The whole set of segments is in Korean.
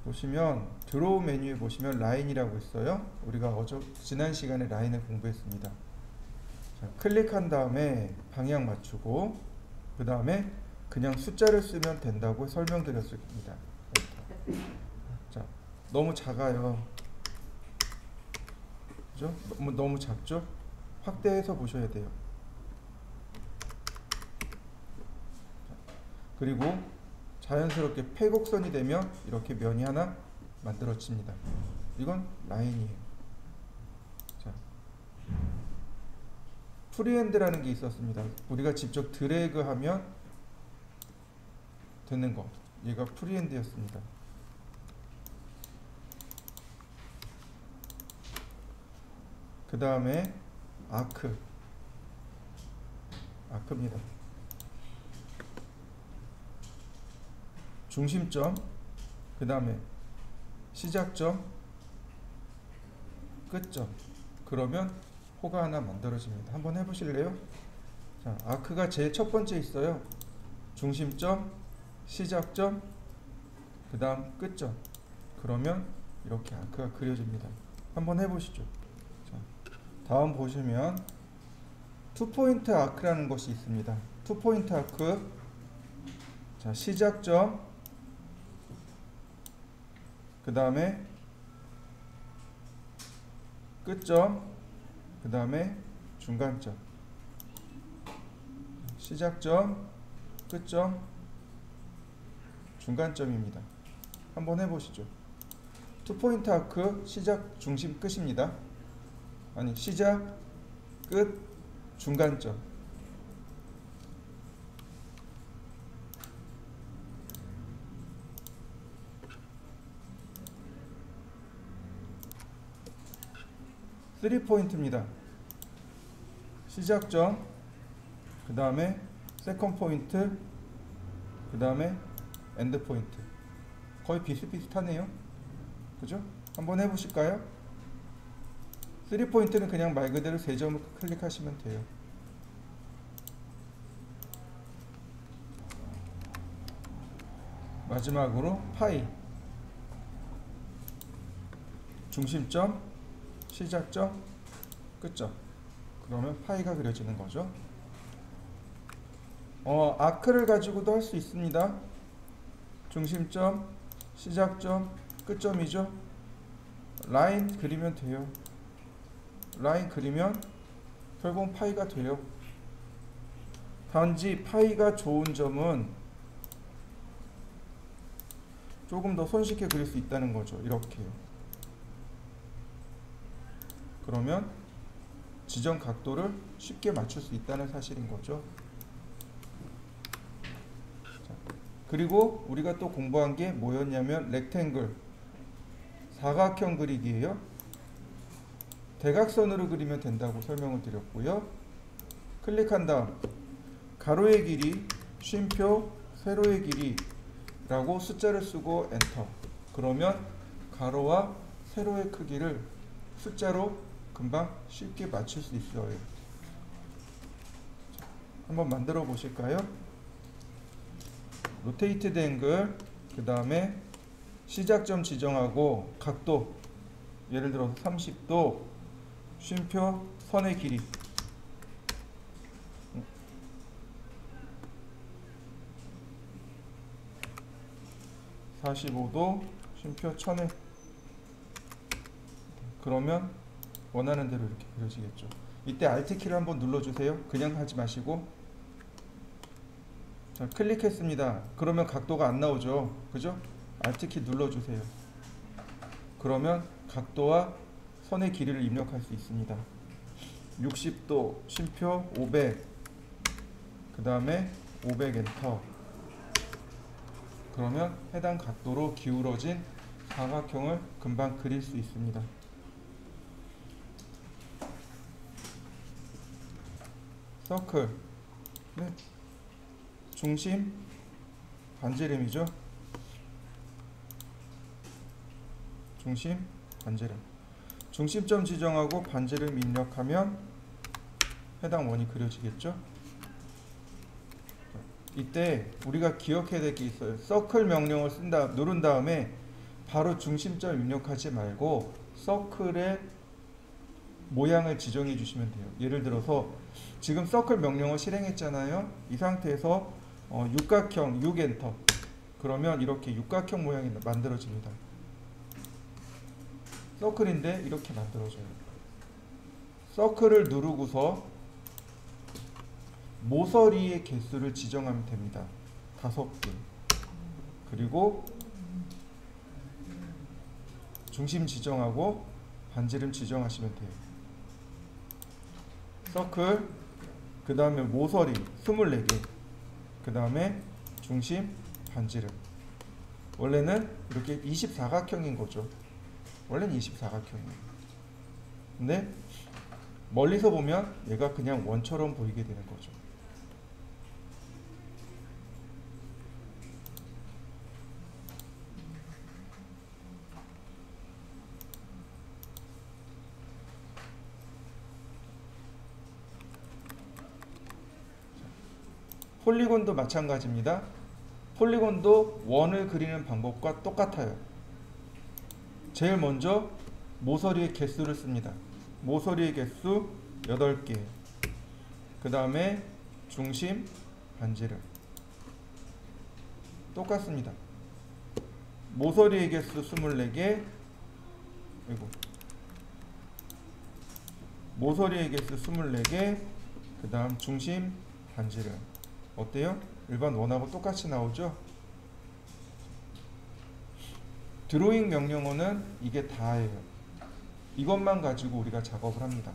보시면 드로우 메뉴에 보시면 라인이라고 있어요. 우리가 지난 시간에 라인을 공부했습니다. 자, 클릭한 다음에 방향 맞추고 그 다음에 그냥 숫자를 쓰면 된다고 설명드렸을 겁니다. 자, 너무 작아요. 그죠? 너무 작죠? 확대해서 보셔야 돼요. 그리고 자연스럽게 폐곡선이 되면 이렇게 면이 하나 만들어집니다. 이건 라인이에요. 자, 프리핸드라는 게 있었습니다. 우리가 직접 드래그하면 되는 거. 얘가 프리핸드였습니다. 그 다음에 아크입니다. 중심점, 그 다음에 시작점, 끝점. 그러면 호가 하나 만들어집니다. 한번 해보실래요? 자, 아크가 제일 첫 번째 있어요. 중심점, 시작점, 그 다음 끝점. 그러면 이렇게 아크가 그려집니다. 한번 해보시죠. 자, 다음 보시면 투포인트 아크라는 것이 있습니다. 투포인트 아크. 자, 시작점, 그 다음에 끝점, 그 다음에 중간점. 시작점, 끝점, 중간점입니다. 한번 해보시죠. 투포인트 아크 시작, 중심, 끝입니다. 아니, 시작, 끝, 중간점. 쓰리 포인트입니다. 시작점, 그 다음에 세컨 포인트, 그 다음에 엔드 포인트. 거의 비슷비슷하네요. 그죠? 한번 해보실까요? 3포인트는 그냥 말 그대로 세 점을 클릭하시면 돼요. 마지막으로 파이. 중심점, 시작점, 끝점. 그러면 파이가 그려지는 거죠. 아크를 가지고도 할 수 있습니다. 중심점, 시작점, 끝점이죠. 라인 그리면 돼요. 라인 그리면 결국 파이가 돼요. 단지 파이가 좋은 점은 조금 더 손쉽게 그릴 수 있다는 거죠. 이렇게요. 그러면 지정 각도를 쉽게 맞출 수 있다는 사실인 거죠. 자, 그리고 우리가 또 공부한 게 뭐였냐면 렉탱글, 사각형 그리기예요. 대각선으로 그리면 된다고 설명을 드렸고요. 클릭한 다음 가로의 길이, 쉼표, 세로의 길이 라고 숫자를 쓰고 엔터. 그러면 가로와 세로의 크기를 숫자로 금방 쉽게 맞출 수 있어요. 자, 한번 만들어 보실까요? 로테이트드 앵글, 그 다음에 시작점 지정하고 각도, 예를 들어서 30도, 쉼표, 선의 길이, (45도) 쉼표 1000에. 그러면 원하는 대로 이렇게 그려지겠죠. 이때 Alt키를 한번 눌러주세요. 그냥 하지 마시고. 자, 클릭했습니다. 그러면 각도가 안 나오죠. 그죠? Alt키 눌러주세요. 그러면 각도와 선의 길이를 입력할 수 있습니다. 60도, 쉼표 500, 그 다음에 500 엔터. 그러면 해당 각도로 기울어진 사각형을 금방 그릴 수 있습니다. 서클, 네. 중심, 반지름이죠. 중심, 반지름. 중심점 지정하고 반지름 입력하면 해당 원이 그려지겠죠. 이때 우리가 기억해야 될 게 있어요. 서클 명령을 누른 다음에 바로 중심점 입력하지 말고 서클의 모양을 지정해 주시면 돼요. 예를 들어서 지금 서클 명령어 실행했잖아요. 이 상태에서 육각형 6엔터 그러면 이렇게 육각형 모양이 만들어집니다. 서클인데 이렇게 만들어져요. 서클을 누르고서 모서리의 개수를 지정하면 됩니다. 5개. 그리고 중심 지정하고 반지름 지정하시면 돼요. 서클, 그 다음에 모서리 24개, 그 다음에 중심, 반지름. 원래는 이렇게 24각형인 거죠. 원래는 24각형이에요. 근데 멀리서 보면 얘가 그냥 원처럼 보이게 되는 거죠. 폴리곤도 마찬가지입니다. 폴리곤도 원을 그리는 방법과 똑같아요. 제일 먼저 모서리의 개수를 씁니다. 모서리의 개수 8개. 그 다음에 중심, 반지름. 똑같습니다. 모서리의 개수 24개. 그리고 모서리의 개수 24개. 그 다음 중심, 반지름. 어때요? 일반 원하고 똑같이 나오죠? 드로잉 명령어는 이게 다예요. 이것만 가지고 우리가 작업을 합니다.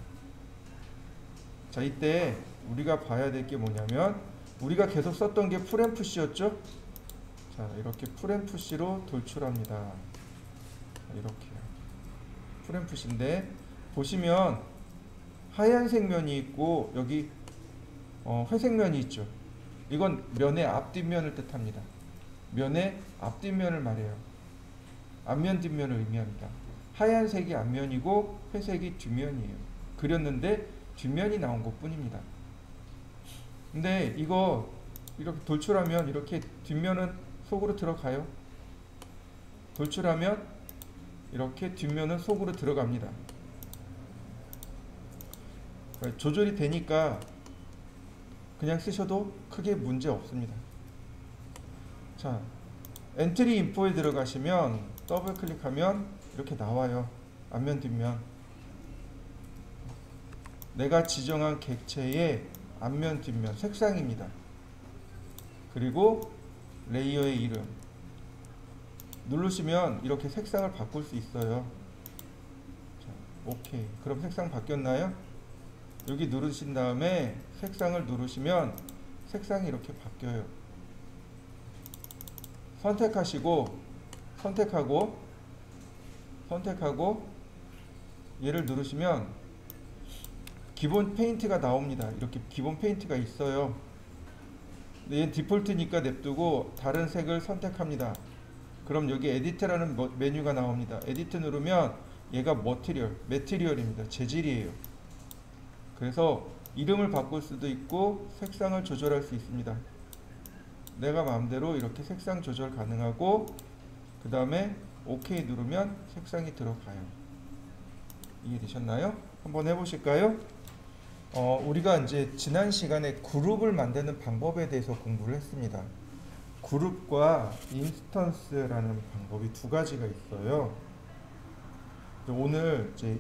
자, 이때 우리가 봐야 될 게 뭐냐면 우리가 계속 썼던 게 풀앤푸시였죠? 자, 이렇게 풀앤푸시로 돌출합니다. 이렇게 풀앤푸시인데 보시면 하얀색 면이 있고 여기 회색 면이 있죠. 이건 면의 앞뒷면을 뜻합니다. 면의 앞뒷면을 말해요. 앞면 뒷면을 의미합니다. 하얀색이 앞면이고 회색이 뒷면이에요. 그렸는데 뒷면이 나온 것 뿐입니다. 근데 이거 이렇게 돌출하면 이렇게 뒷면은 속으로 들어가요. 돌출하면 이렇게 뒷면은 속으로 들어갑니다. 조절이 되니까 그냥 쓰셔도 크게 문제 없습니다. 자, 엔트리 인포에 들어가시면 더블 클릭하면 이렇게 나와요. 앞면 뒷면. 내가 지정한 객체의 앞면 뒷면 색상입니다. 그리고 레이어의 이름 누르시면 이렇게 색상을 바꿀 수 있어요. 자, 오케이. 그럼 색상 바뀌었나요? 여기 누르신 다음에 색상을 누르시면 색상이 이렇게 바뀌어요. 선택하시고 선택하고 얘를 누르시면 기본 페인트가 나옵니다. 이렇게 기본 페인트가 있어요. 근데 얘는 디폴트니까 냅두고 다른 색을 선택합니다. 그럼 여기 에디트라는 메뉴가 나옵니다. 에디트 누르면 얘가 매티리얼입니다. 재질이에요. 그래서 이름을 바꿀 수도 있고 색상을 조절할 수 있습니다. 내가 마음대로 이렇게 색상 조절 가능하고 그 다음에 OK 누르면 색상이 들어가요. 이해되셨나요? 한번 해보실까요? 우리가 이제 지난 시간에 그룹을 만드는 방법에 대해서 공부를 했습니다. 그룹과 인스턴스라는 방법이 두 가지가 있어요. 오늘 이제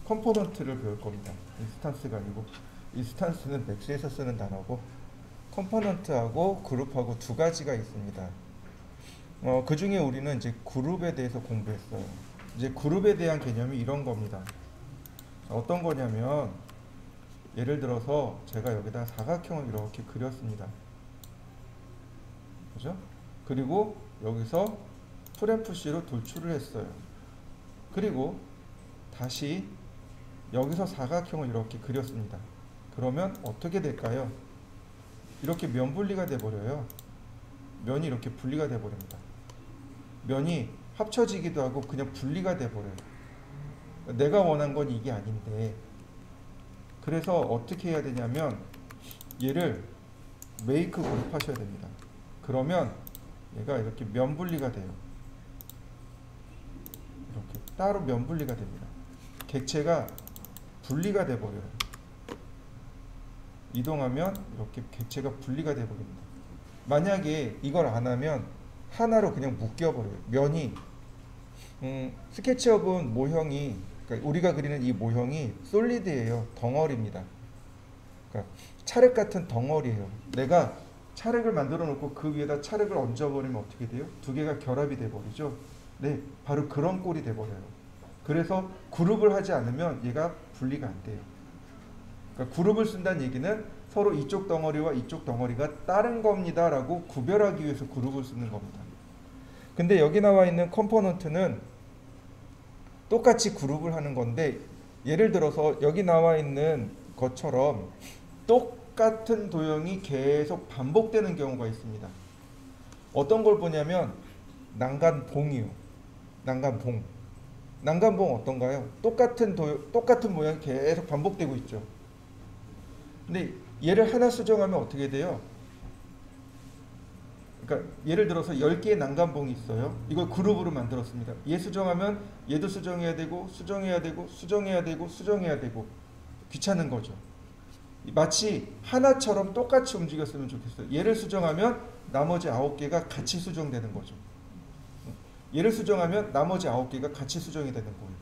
컴포넌트를 배울 겁니다. 인스턴스가 아니고, 인스턴스는 맥스에서 쓰는 단어고 컴포넌트하고 그룹하고 두 가지가 있습니다. 그 중에 우리는 이제 그룹에 대해서 공부했어요. 이제 그룹에 대한 개념이 이런 겁니다. 어떤 거냐면 예를 들어서 제가 여기다 사각형을 이렇게 그렸습니다. 그죠? 그리고 여기서 풀앤푸시로 돌출을 했어요. 그리고 다시 여기서 사각형을 이렇게 그렸습니다. 그러면 어떻게 될까요? 이렇게 면 분리가 돼 버려요. 면이 이렇게 분리가 돼 버립니다. 면이 합쳐지기도 하고 그냥 분리가 돼 버려요. 내가 원한 건 이게 아닌데, 그래서 어떻게 해야 되냐면 얘를 메이크 그룹 하셔야 됩니다. 그러면 얘가 이렇게 면 분리가 돼요. 따로 면분리가 됩니다. 객체가 분리가 돼 버려요. 이동하면 이렇게 객체가 분리가 돼 버립니다. 만약에 이걸 안 하면 하나로 그냥 묶여 버려요. 면이 스케치업은 모형이, 그러니까 우리가 그리는 이 모형이 솔리드예요. 덩어리입니다. 그러니까 찰흙 같은 덩어리예요. 내가 찰흙을 만들어 놓고 그 위에다 찰흙을 얹어 버리면 어떻게 돼요? 두 개가 결합이 돼 버리죠. 네, 바로 그런 꼴이 돼 버려요. 그래서 그룹을 하지 않으면 얘가 분리가 안 돼요. 그러니까 그룹을 쓴다는 얘기는 서로 이쪽 덩어리와 이쪽 덩어리가 다른 겁니다 라고 구별하기 위해서 그룹을 쓰는 겁니다. 근데 여기 나와 있는 컴포넌트는 똑같이 그룹을 하는 건데, 예를 들어서 여기 나와 있는 것처럼 똑같은 도형이 계속 반복되는 경우가 있습니다. 어떤 걸 보냐면 난간봉이요. 난간봉. 난간봉 어떤가요? 똑같은 모양이 계속 반복되고 있죠. 근데 얘를 하나 수정하면 어떻게 돼요? 그러니까 예를 들어서 10개의 난간봉이 있어요. 이걸 그룹으로 만들었습니다. 얘 수정하면 얘도 수정해야 되고 수정해야 되고 수정해야 되고 수정해야 되고 귀찮은 거죠. 마치 하나처럼 똑같이 움직였으면 좋겠어요. 얘를 수정하면 나머지 9개가 같이 수정되는 거죠. 얘를 수정하면 나머지 9개가 같이 수정이 되는 거예요.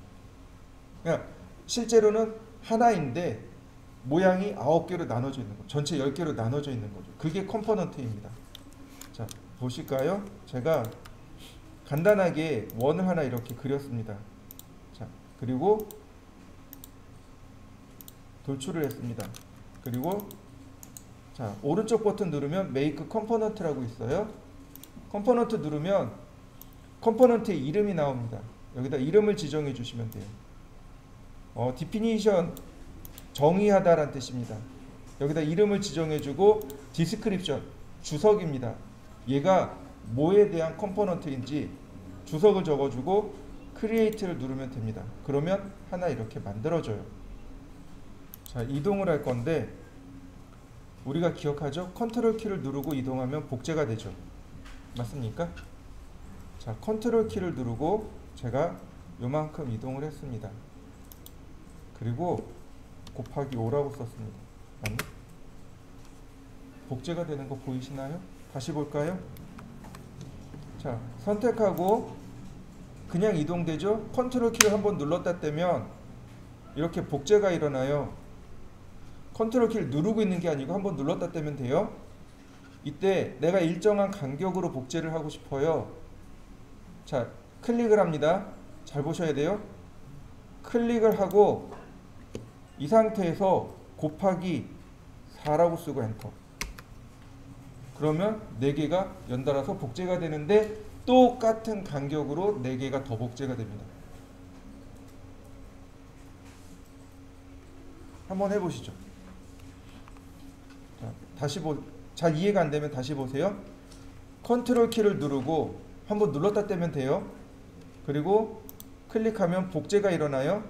그러니까 실제로는 하나인데 모양이 9개로 나눠져 있는 거죠. 전체 10개로 나눠져 있는 거죠. 그게 컴포넌트입니다. 자, 보실까요? 제가 간단하게 원을 하나 이렇게 그렸습니다. 자, 그리고 돌출을 했습니다. 그리고 자, 오른쪽 버튼 누르면 Make Component라고 있어요. 컴포넌트 누르면 컴포넌트의 이름이 나옵니다. 여기다 이름을 지정해 주시면 돼요. Definition 정의하다라는 뜻입니다. 여기다 이름을 지정해 주고 Description 주석입니다. 얘가 뭐에 대한 컴포넌트인지 주석을 적어주고 Create를 누르면 됩니다. 그러면 하나 이렇게 만들어져요. 자, 이동을 할 건데 우리가 기억하죠? 컨트롤 키를 누르고 이동하면 복제가 되죠. 맞습니까? 자, 컨트롤 키를 누르고 제가 요만큼 이동을 했습니다. 그리고 곱하기 5라고 썼습니다. 맞나? 복제가 되는 거 보이시나요? 다시 볼까요? 자, 선택하고 그냥 이동되죠? 컨트롤 키를 한번 눌렀다 떼면 이렇게 복제가 일어나요. 컨트롤 키를 누르고 있는 게 아니고 한번 눌렀다 떼면 돼요. 이때 내가 일정한 간격으로 복제를 하고 싶어요. 자, 클릭을 합니다. 잘 보셔야 돼요. 클릭을 하고 이 상태에서 곱하기 4라고 쓰고 엔터. 그러면 4개가 연달아서 복제가 되는데 똑같은 간격으로 4개가 더 복제가 됩니다. 한번 해보시죠. 자, 잘 이해가 안 되면 다시 보세요. 컨트롤 키를 누르고 한번 눌렀다 떼면 돼요. 그리고 클릭하면 복제가 일어나요.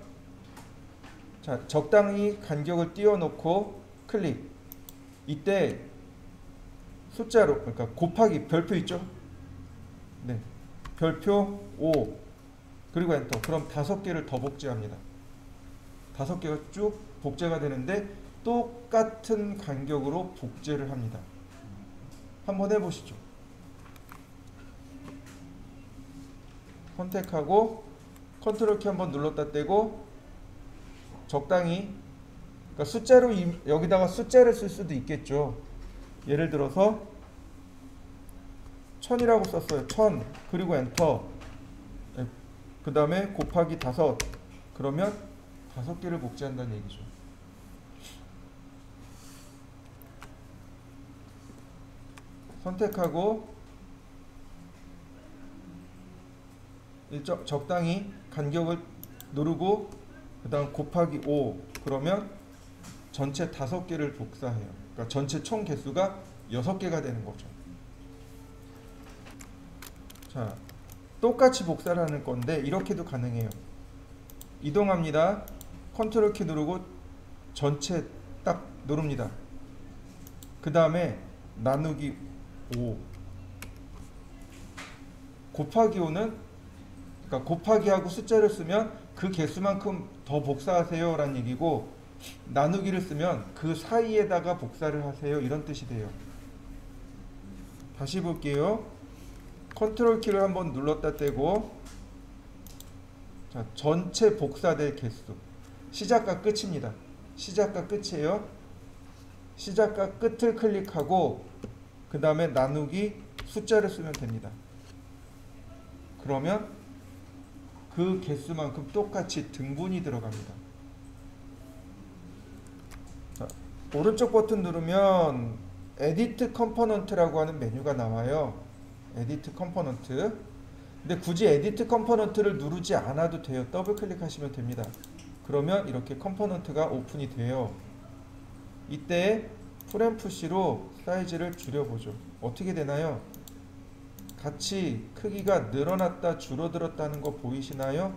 자, 적당히 간격을 띄워놓고 클릭. 이때 숫자로, 그러니까 곱하기 별표 있죠? 네, 별표 5 그리고 엔터. 그럼 5개를 더 복제합니다. 5개가 쭉 복제가 되는데 똑같은 간격으로 복제를 합니다. 한번 해보시죠. 선택하고 컨트롤 키 한번 눌렀다 떼고 적당히, 그러니까 숫자로 여기다가 숫자를 쓸 수도 있겠죠. 예를 들어서 1000이라고 썼어요. 1000 그리고 엔터. 그 다음에 곱하기 5 그러면 5개를 복제한다는 얘기죠. 선택하고 적당히 간격을 누르고 그 다음 곱하기 5 그러면 전체 5개를 복사해요. 그러니까 전체 총 개수가 6개가 되는 거죠. 자, 똑같이 복사를 하는 건데 이렇게도 가능해요. 이동합니다. 컨트롤 키 누르고 전체 딱 누릅니다. 그 다음에 나누기 5 곱하기 5는 그러니까 곱하기하고 숫자를 쓰면 그 개수만큼 더 복사하세요 라는 얘기고, 나누기를 쓰면 그 사이에다가 복사를 하세요 이런 뜻이 돼요. 다시 볼게요. 컨트롤 키를 한번 눌렀다 떼고, 자, 전체 복사될 개수, 시작과 끝입니다. 시작과 끝이에요. 시작과 끝을 클릭하고 그 다음에 나누기 숫자를 쓰면 됩니다. 그러면 그 개수만큼 똑같이 등분이 들어갑니다. 자, 오른쪽 버튼 누르면 에디트 컴포넌트라고 하는 메뉴가 나와요. 에디트 컴포넌트. 근데 굳이 에디트 컴포넌트를 누르지 않아도 돼요. 더블 클릭하시면 됩니다. 그러면 이렇게 컴포넌트가 오픈이 돼요. 이때 풀앤푸시로 사이즈를 줄여보죠. 어떻게 되나요? 같이 크기가 늘어났다 줄어들었다는 거 보이시나요?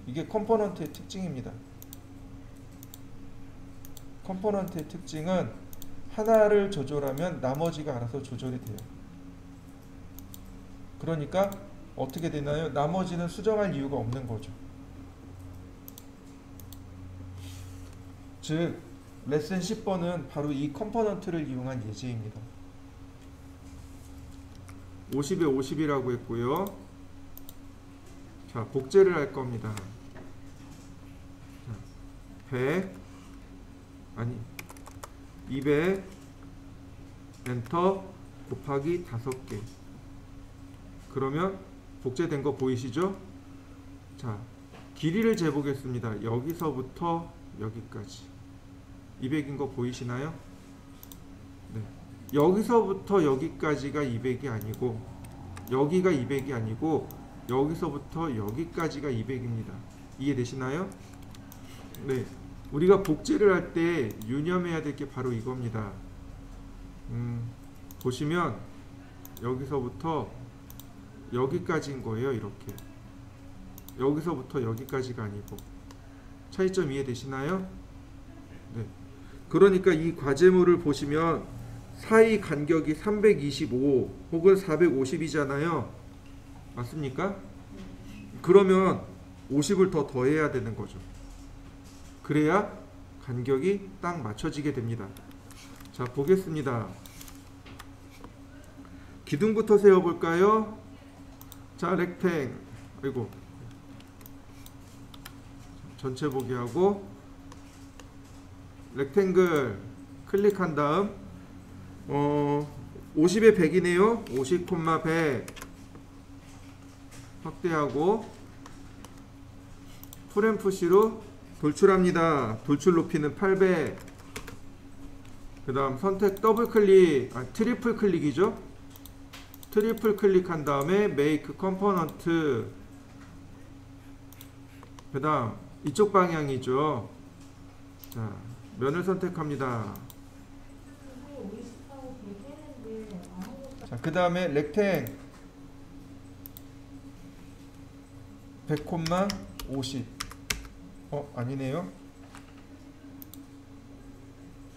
이게 컴포넌트의 특징입니다. 컴포넌트의 특징은 하나를 조절하면 나머지가 알아서 조절이 돼요. 그러니까 어떻게 되나요? 나머지는 수정할 이유가 없는 거죠. 즉 레슨 10번은 바로 이 컴포넌트를 이용한 예제입니다. 50에 50이라고 했고요. 자, 복제를 할 겁니다. 100 아니 200 엔터 곱하기 5개. 그러면 복제된 거 보이시죠? 자, 길이를 재보겠습니다. 여기서부터 여기까지 200인 거 보이시나요? 네. 여기서부터 여기까지가 200이 아니고, 여기가 200이 아니고 여기서부터 여기까지가 200입니다. 이해되시나요? 네. 우리가 복제를 할 때 유념해야 될 게 바로 이겁니다. 보시면 여기서부터 여기까지인 거예요. 이렇게 여기서부터 여기까지가 아니고. 차이점 이해되시나요? 네. 그러니까 이 과제물을 보시면 사이 간격이 325 혹은 450이잖아요. 맞습니까? 그러면 50을 더 더해야 되는 거죠. 그래야 간격이 딱 맞춰지게 됩니다. 자, 보겠습니다. 기둥부터 세워볼까요? 자, 렉탱, 아이고, 전체 보기 하고 렉탱글 클릭한 다음 50에 100이네요. 50,100 확대하고 풀앤푸시로 돌출합니다. 돌출 높이는 800. 그 다음 선택 더블 클릭, 트리플 클릭이죠. 트리플 클릭한 다음에 메이크 컴포넌트. 그 다음 이쪽 방향이죠. 자, 면을 선택합니다. 자, 그 다음에 렉탱 100,50. 아니네요.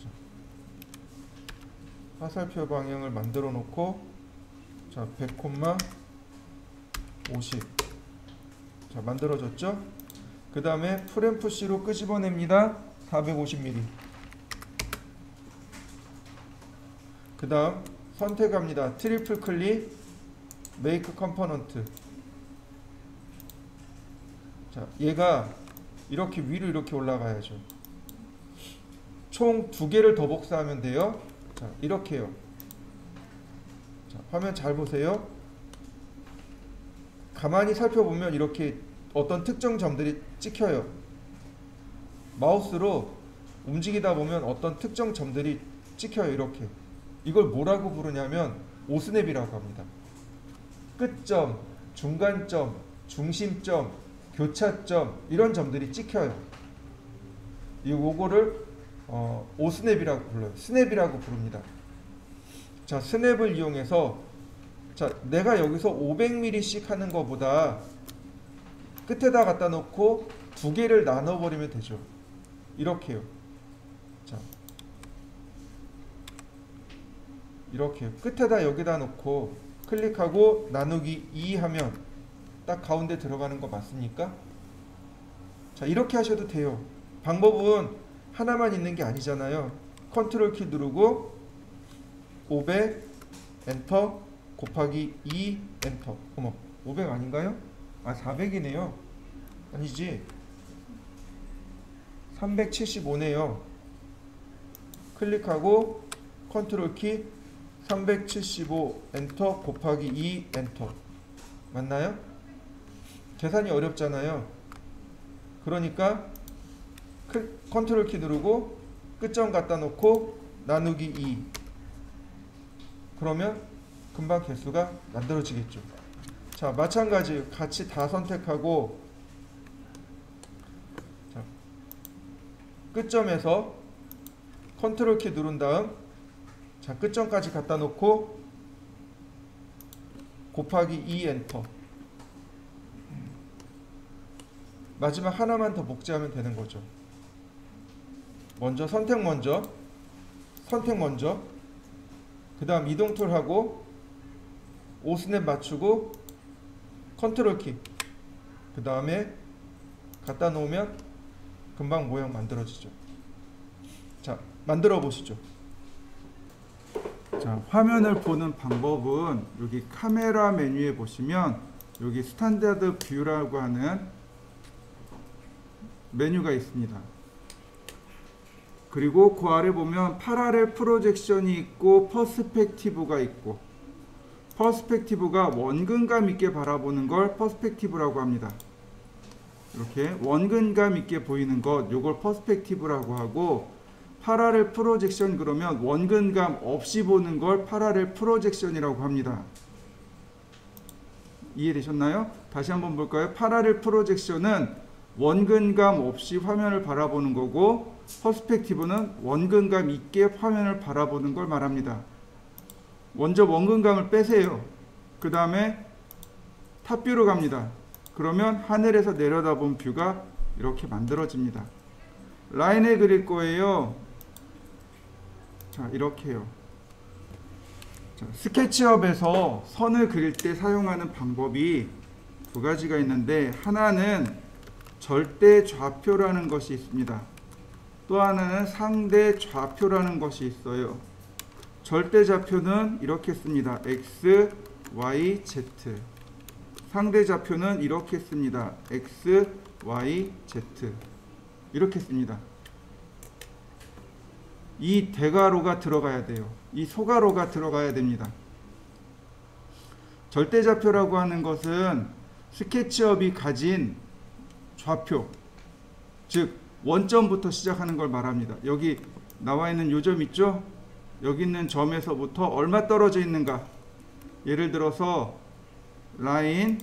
자, 화살표 방향을 만들어 놓고, 자, 100,50. 자, 만들어졌죠? 그 다음에 풀앤푸시로 끄집어냅니다. 450mm. 그 다음 선택합니다. 트리플 클릭, 메이크 컴포넌트. 자, 얘가 이렇게 위로 이렇게 올라가야죠. 총 2개를 더 복사하면 돼요. 자, 이렇게요. 자, 화면 잘 보세요. 가만히 살펴보면 이렇게 어떤 특정 점들이 찍혀요. 마우스로 움직이다 보면 어떤 특정 점들이 찍혀요. 이렇게. 이걸 뭐라고 부르냐면 오스냅이라고 합니다. 끝점, 중간점, 중심점, 교차점, 이런 점들이 찍혀요. 요거를 오스냅이라고 불러요. 스냅이라고 부릅니다. 자, 스냅을 이용해서, 자, 내가 여기서 500mm씩 하는 것보다 끝에다 갖다 놓고 2개를 나눠버리면 되죠. 이렇게요. 자, 이렇게요. 끝에다 여기다 놓고 클릭하고 나누기 2 하면 딱 가운데 들어가는 거 맞습니까? 자, 이렇게 하셔도 돼요. 방법은 하나만 있는 게 아니잖아요. 컨트롤 키 누르고 500 엔터 곱하기 2 엔터. 어머, 500 아닌가요? 아, 400이네요. 아니지. 375네요. 클릭하고 컨트롤 키 375 엔터 곱하기 2 엔터. 맞나요? 계산이 어렵잖아요. 그러니까 컨트롤 키 누르고 끝점 갖다 놓고 나누기 2. 그러면 금방 개수가 만들어지겠죠. 자, 마찬가지 같이 다 선택하고, 자, 끝점에서 컨트롤 키 누른 다음, 자, 끝점까지 갖다 놓고 곱하기 2 엔터. 마지막 하나만 더 복제하면 되는 거죠. 먼저 선택 먼저, 그 다음 이동 툴하고 5스냅 맞추고 컨트롤 키, 그 다음에 갖다 놓으면 금방 모양 만들어지죠. 자, 만들어 보시죠. 자, 화면을 보는 방법은 여기 카메라 메뉴에 보시면 여기 스탠다드 뷰라고 하는 메뉴가 있습니다. 그리고 그 아래 보면 파라렐 프로젝션이 있고 퍼스펙티브가 있고, 퍼스펙티브가 원근감 있게 바라보는 걸 퍼스펙티브라고 합니다. 이렇게 원근감 있게 보이는 것, 요걸 퍼스펙티브라고 하고, 파라렐 프로젝션 그러면 원근감 없이 보는 걸 파라렐 프로젝션이라고 합니다. 이해되셨나요? 다시 한번 볼까요? 파라렐 프로젝션은 원근감 없이 화면을 바라보는 거고, 퍼스펙티브는 원근감 있게 화면을 바라보는 걸 말합니다. 먼저 원근감을 빼세요. 그 다음에 탑뷰로 갑니다. 그러면 하늘에서 내려다본 뷰가 이렇게 만들어집니다. 라인을 그릴 거예요. 자, 이렇게요. 자, 스케치업에서 선을 그릴 때 사용하는 방법이 두 가지가 있는데, 하나는 절대 좌표라는 것이 있습니다. 또 하나는 상대 좌표라는 것이 있어요. 절대 좌표는 이렇게 씁니다. X, Y, Z. 상대 좌표는 이렇게 씁니다. X, Y, Z. 이렇게 씁니다. 이 대괄호가 들어가야 돼요. 이 소괄호가 들어가야 됩니다. 절대 좌표라고 하는 것은 스케치업이 가진 좌표, 즉 원점부터 시작하는 걸 말합니다. 여기 나와 있는 요 점 있죠? 여기 있는 점에서부터 얼마 떨어져 있는가. 예를 들어서 라인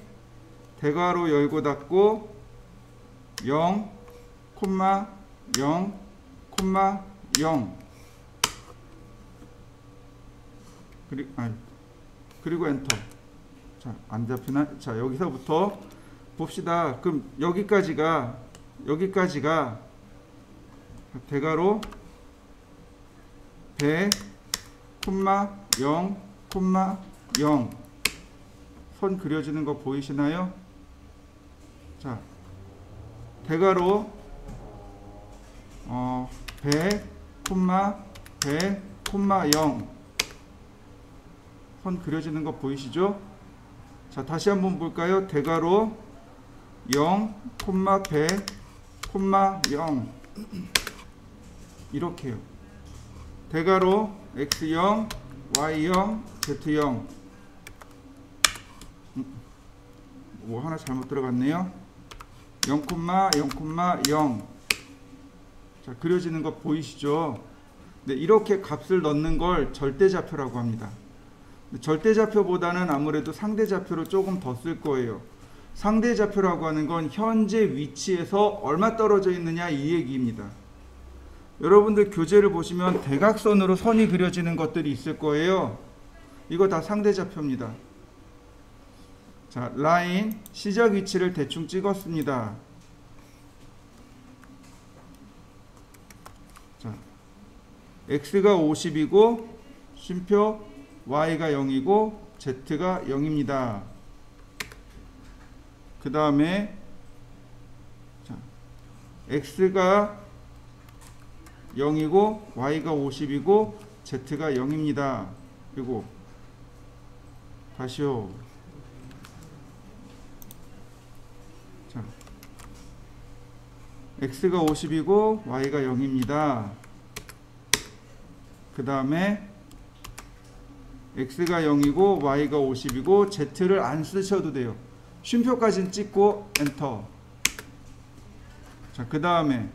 대괄호 열고 닫고 0, 0, 0 그리고 엔터. 자, 안 잡히나? 자, 여기서부터 봅시다. 그럼 여기까지가 대괄호 100, 0, 0 선 그려지는 거 보이시나요? 자, 대괄호 100, 100, 0 선 그려지는 거 보이시죠? 자, 다시 한번 볼까요? 대괄호 0, 100, 0 이렇게요. 대괄호 X0, Y0, Z0. 뭐 하나 잘못 들어갔네요. 0, 0, 자, 그려지는 거 보이시죠? 네, 이렇게 값을 넣는 걸 절대좌표라고 합니다. 절대좌표보다는 아무래도 상대좌표를 조금 더 쓸 거예요. 상대좌표라고 하는 건 현재 위치에서 얼마 떨어져 있느냐 이 얘기입니다. 여러분들 교재를 보시면 대각선으로 선이 그려지는 것들이 있을 거예요. 이거 다 상대좌표입니다. 자, 라인 시작 위치를 대충 찍었습니다. 자, X가 50이고 쉼표 Y가 0이고 Z가 0입니다. 그 다음에 X가 0이고 Y가 50이고 Z가 0입니다. 그리고 다시요. 자, X가 50이고 Y가 0입니다. 그 다음에 X가 0이고 Y가 50이고 Z를 안 쓰셔도 돼요. 쉼표까지는 찍고 엔터. 자, 그 다음에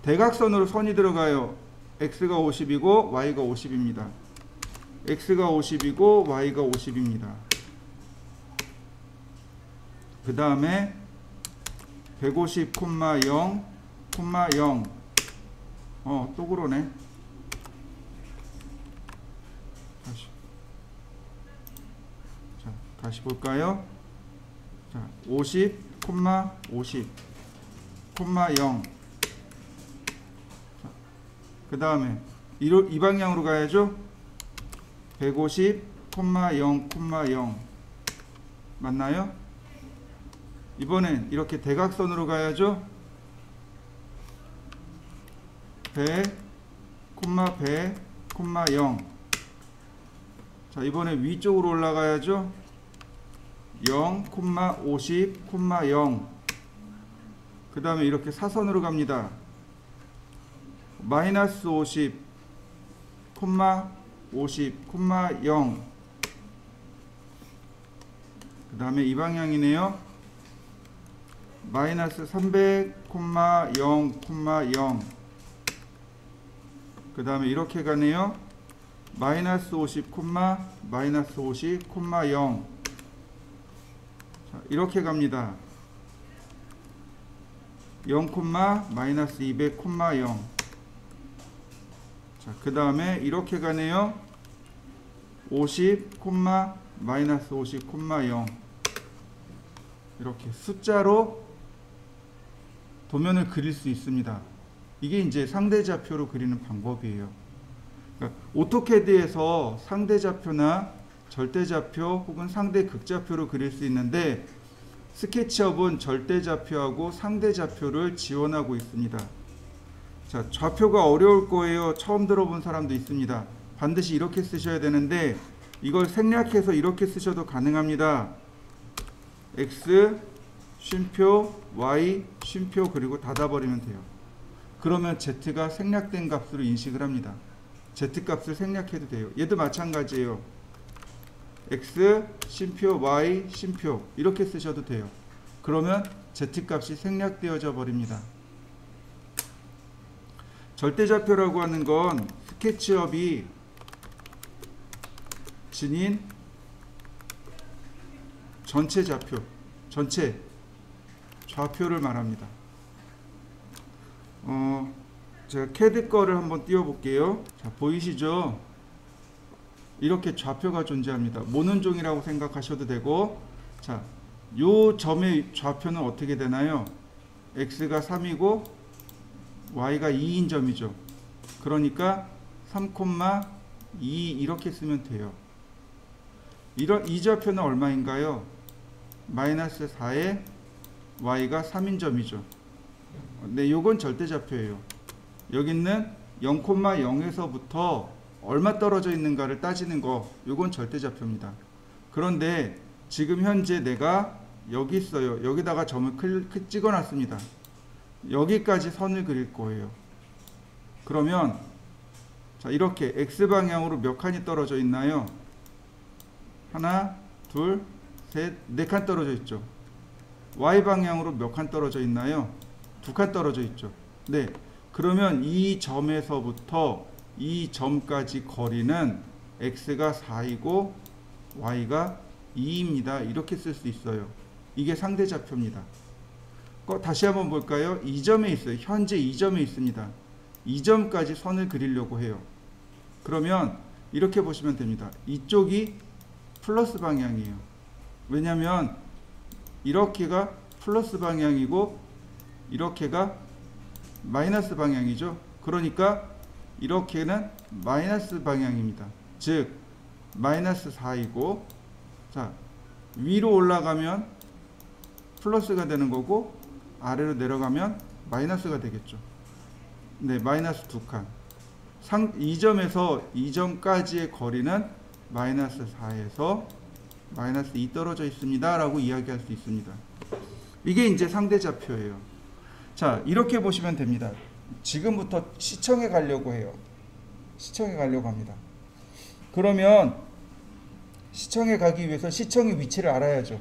대각선으로 선이 들어가요. X가 50이고 Y가 50입니다. X가 50이고 Y가 50입니다. 그 다음에 150, 0, 0. 또 그러네. 다시 볼까요? 자, 50, 50, 0. 그 다음에 이 방향으로 가야죠. 150, 0, 0. 맞나요? 이번엔 이렇게 대각선으로 가야죠. 100, 0. 자, 이번에 위쪽으로 올라가야죠. 0, 50, 0. 그 다음에 이렇게 사선으로 갑니다. 마이너스 50, 50, 0. 그 다음에 이 방향이네요. 마이너스 300, 0, 0. 그 다음에 이렇게 가네요. 마이너스 50, 마이너스 50, 0. 자, 이렇게 갑니다. 0, 마이너스 200, 0. 자, 그 다음에 이렇게 가네요. 50, 마이너스 50, 0. 이렇게 숫자로 도면을 그릴 수 있습니다. 이게 이제 상대좌표로 그리는 방법이에요. 그러니까 오토캐드에서 상대좌표나 절대좌표 혹은 상대극좌표로 그릴 수 있는데 스케치업은 절대좌표하고 상대좌표를 지원하고 있습니다. 자, 좌표가 어려울 거예요. 처음 들어본 사람도 있습니다. 반드시 이렇게 쓰셔야 되는데 이걸 생략해서 이렇게 쓰셔도 가능합니다. X, 쉼표, Y, 쉼표 그리고 닫아버리면 돼요. 그러면 Z가 생략된 값으로 인식을 합니다. Z 값을 생략해도 돼요. 얘도 마찬가지예요. X, 쉼표, Y, 쉼표 이렇게 쓰셔도 돼요. 그러면 Z 값이 생략되어져 버립니다. 절대좌표라고 하는 건 스케치업이 지닌 전체 좌표, 전체 좌표를 말합니다. 제가 캐드 거를 한번 띄워볼게요. 자, 보이시죠? 이렇게 좌표가 존재합니다. 모는종이라고 생각하셔도 되고, 자, 요 점의 좌표는 어떻게 되나요? X가 3이고 Y가 2인 점이죠. 그러니까 3,2 이렇게 쓰면 돼요. 이 좌표는 얼마인가요? 마이너스 4에 Y가 3인 점이죠. 네, 요건 절대좌표예요. 여기는 0,0에서부터 얼마 떨어져 있는가를 따지는 거, 요건 절대좌표입니다. 그런데 지금 현재 내가 여기 있어요. 여기다가 점을 찍어놨습니다. 여기까지 선을 그릴 거예요. 그러면 자, 이렇게 X방향으로 몇 칸이 떨어져 있나요? 하나, 둘, 셋, 네 칸 떨어져 있죠. Y방향으로 몇 칸 떨어져 있나요? 두 칸 떨어져 있죠. 네, 그러면 이 점에서부터 이 점까지 거리는 X가 4이고 Y가 2입니다. 이렇게 쓸 수 있어요. 이게 상대좌표입니다. 다시 한번 볼까요? 이 점에 있어요. 현재 이 점에 있습니다. 이 점까지 선을 그리려고 해요. 그러면 이렇게 보시면 됩니다. 이쪽이 플러스 방향이에요. 왜냐하면 이렇게가 플러스 방향이고 이렇게가 마이너스 방향이죠. 그러니까 이렇게는 마이너스 방향입니다. 즉 마이너스 4이고, 자, 위로 올라가면 플러스가 되는 거고, 아래로 내려가면 마이너스가 되겠죠. 네, 마이너스 2칸. 이 점에서 이 점까지의 거리는 마이너스 4에서 마이너스 2 떨어져 있습니다 라고 이야기할 수 있습니다. 이게 이제 상대좌표예요. 자, 이렇게 보시면 됩니다. 지금부터 시청에 가려고 해요. 시청에 가려고 합니다. 그러면 시청에 가기 위해서 시청의 위치를 알아야죠.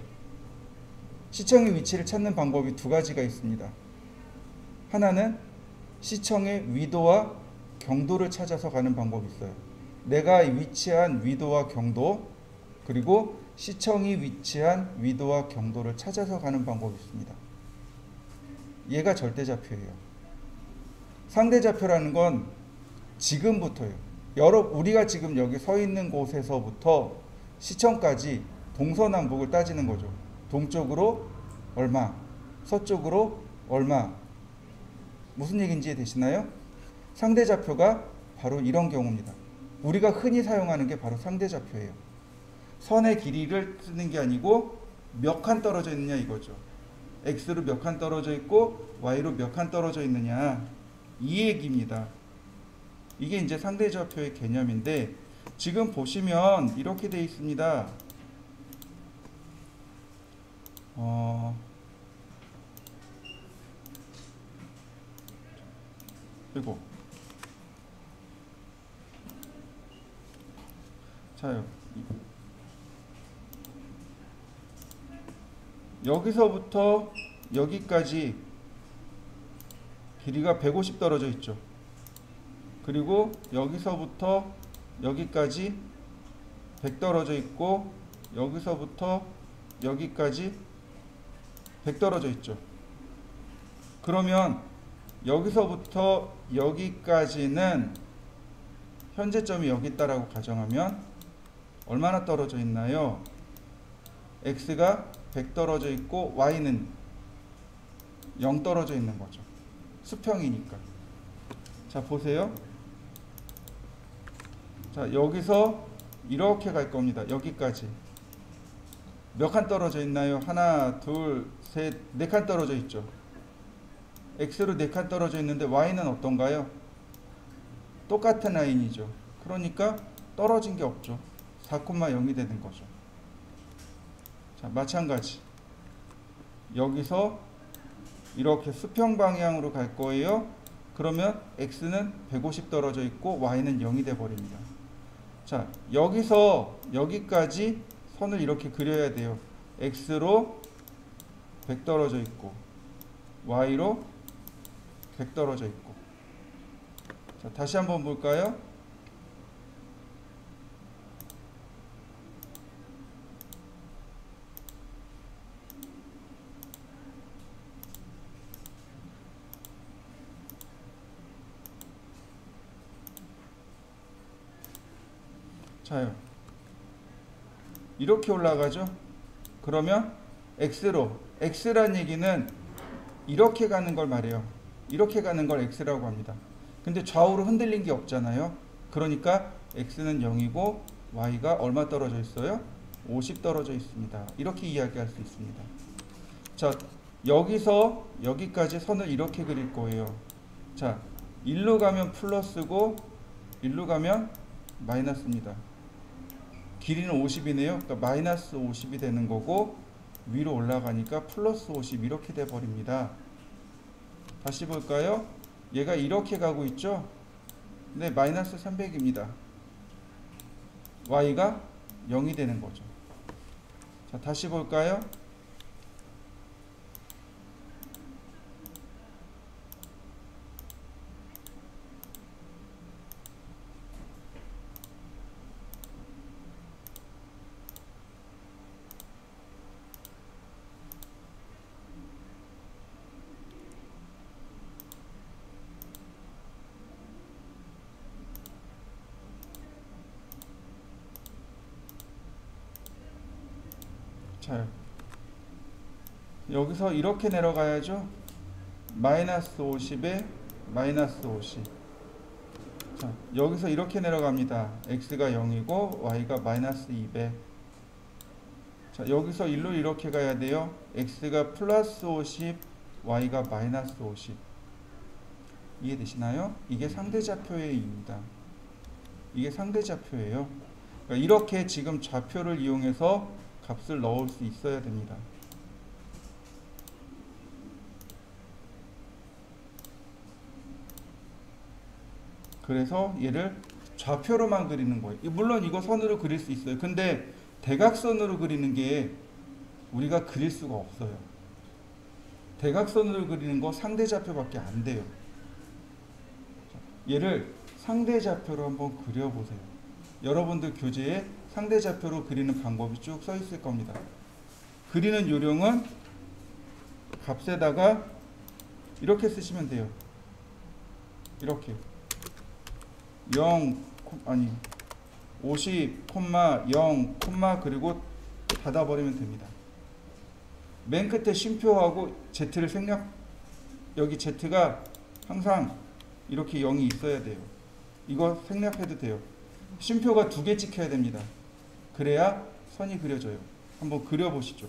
시청의 위치를 찾는 방법이 두 가지가 있습니다. 하나는 시청의 위도와 경도를 찾아서 가는 방법이 있어요. 내가 위치한 위도와 경도, 그리고 시청이 위치한 위도와 경도를 찾아서 가는 방법이 있습니다. 얘가 절대좌표예요. 상대좌표라는 건 지금부터예요. 우리가 지금 여기 서 있는 곳에서부터 시청까지 동서남북을 따지는 거죠. 동쪽으로 얼마, 서쪽으로 얼마. 무슨 얘기인지 이해되시나요? 상대좌표가 바로 이런 경우입니다. 우리가 흔히 사용하는 게 바로 상대좌표예요. 선의 길이를 쓰는 게 아니고 몇 칸 떨어져 있느냐 이거죠. x로 몇 칸 떨어져 있고 y로 몇 칸 떨어져 있느냐, 이 얘기입니다. 이게 이제 상대좌표의 개념인데, 지금 보시면 이렇게 되어 있습니다. 그리고 자요, 여기서부터 여기까지 길이가 150 떨어져 있죠. 그리고 여기서부터 여기까지 100 떨어져 있고, 여기서부터 여기까지 100 떨어져 있죠. 그러면 여기서부터 여기까지는 현재점이 여기 있다라고 가정하면 얼마나 떨어져 있나요? x가 100 떨어져 있고 y는 0 떨어져 있는 거죠. 수평이니까. 자, 보세요. 자, 여기서 이렇게 갈 겁니다. 여기까지 몇 칸 떨어져 있나요? 하나, 둘, 셋, 네 칸 떨어져 있죠. x로 4칸 떨어져 있는데 y는 어떤가요? 똑같은 라인이죠. 그러니까 떨어진 게 없죠. 4,0이 되는 거죠. 자, 마찬가지. 여기서 이렇게 수평 방향으로 갈 거예요. 그러면 x는 150 떨어져 있고 y는 0이 돼 버립니다. 자, 여기서 여기까지 선을 이렇게 그려야 돼요. x로 100 떨어져 있고 y로 100 떨어져 있고. 자, 다시 한번 볼까요? 자요, 이렇게 올라가죠. 그러면 x란 얘기는 이렇게 가는 걸 말해요. 이렇게 가는 걸 x라고 합니다. 근데 좌우로 흔들린 게 없잖아요. 그러니까 x는 0이고 y가 얼마 떨어져 있어요? 50 떨어져 있습니다. 이렇게 이야기할 수 있습니다. 자, 여기서 여기까지 선을 이렇게 그릴 거예요. 자, 일로 가면 플러스고 일로 가면 마이너스입니다. 길이는 50이네요. 그러니까 마이너스 50이 되는 거고, 위로 올라가니까 플러스 50 이렇게 돼 버립니다. 다시 볼까요? 얘가 이렇게 가고 있죠? 네, 마이너스 300입니다. y가 0이 되는 거죠. 자, 다시 볼까요? 자, 여기서 이렇게 내려가야죠. 마이너스 50에 마이너스 50. 자, 여기서 이렇게 내려갑니다. x가 0이고 y가 마이너스 200. 자, 여기서 일로 이렇게 가야 돼요. x가 플러스 50, y가 마이너스 50. 이해되시나요? 이게 상대좌표의 이유입니다. 이게 상대좌표예요. 그러니까 이렇게 지금 좌표를 이용해서 값을 넣을 수 있어야 됩니다. 그래서 얘를 좌표로만 그리는 거예요. 물론 이거 선으로 그릴 수 있어요. 근데 대각선으로 그리는 게 우리가 그릴 수가 없어요. 대각선으로 그리는 거 상대좌표밖에 안 돼요. 얘를 상대좌표로 한번 그려보세요. 여러분들 교재에 상대좌표로 그리는 방법이 쭉 써 있을 겁니다. 그리는 요령은 값에다가 이렇게 쓰시면 돼요. 이렇게 50, 0, 그리고 닫아버리면 됩니다. 맨 끝에 쉼표하고 Z를 생략, 여기 Z가 항상 이렇게 0이 있어야 돼요. 이거 생략해도 돼요. 쉼표가 2개 찍혀야 됩니다. 그래야 선이 그려져요. 한번 그려보시죠.